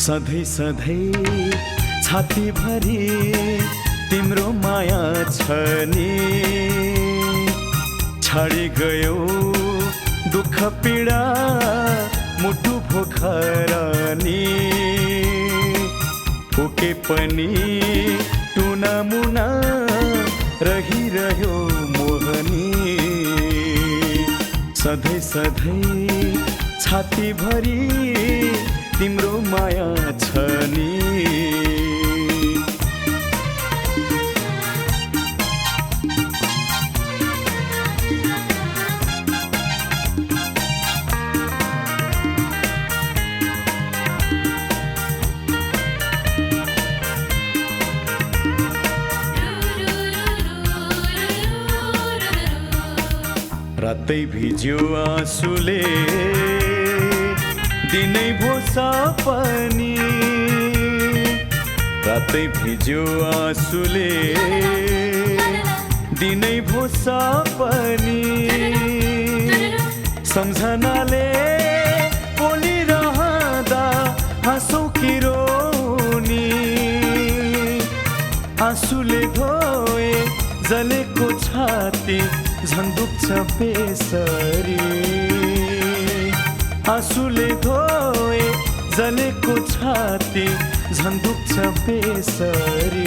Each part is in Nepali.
सधैँ सधैँ छातीभरि तिम्रो माया छ नि। छाडी गयो दुःख पीडा मुटु भोखर नि। ओके पनि टुना मुना रहिरह्यो मोहनी। सधैँ सधैँ छातीभरि तिम्रो माया छ नि। रातै भिज्यो आँसुले दिनै भो सपनी। रातै भिज्यो आँसुले दिनै भो सपनी। सम्झनाले बोलिरहँदा हाँसौ कि रोनी। आँसुले धोए जलेको छाती झन् दुख्छ बेसरी। आँसुले धोए जलेको छाती झन् दुख्छ बेसरी।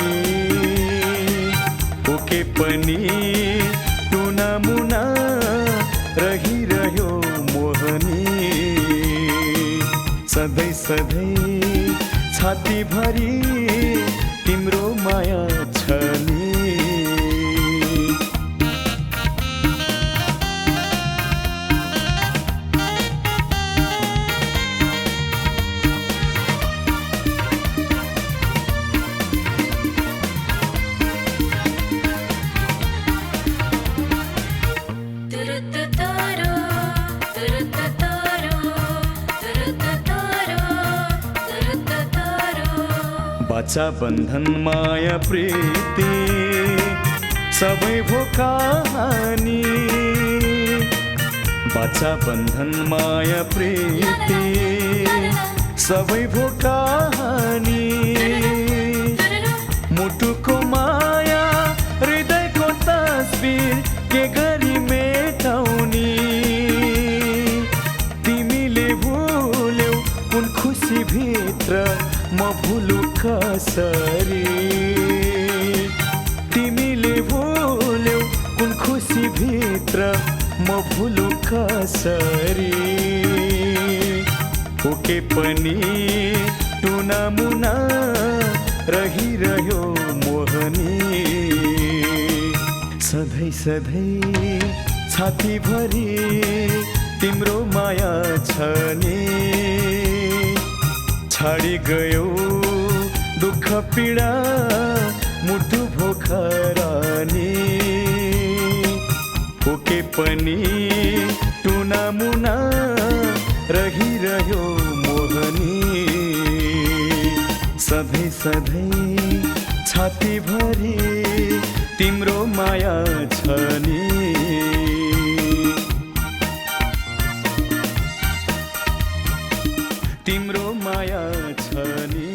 ओके पनि टुना मुना रहिरह्यो मोहनी। सधैँ सधैँ छातीभरि तिम्रो माया छ नि। बाचा बन्धन माया प्रीति सबै भो कहानी। बाचा बन्धन माया प्रीति सबै भो कहानी। मुटुको माया हृदयको तस्बिर के गरी मेटाउने। तिमीले भुल्यौ कुन खुसी भित्र म भुलु कसरी। तिमीले भुल्यौ कुन खुसी भित्र म भुलु कसरी। ओके पनि टुना मुना रहिरह्यो मोहनी। सधैँ सधैँ छातीभरि तिम्रो माया छ नि। छाडी गयो दुःख पीडा मुटु भोखर नि। ओके पनि टुना मुना रहिरह्यो मोहनी। सधैँ सधैँ छातीभरि तिम्रो माया छ नि। तिम्रो माया छ नि।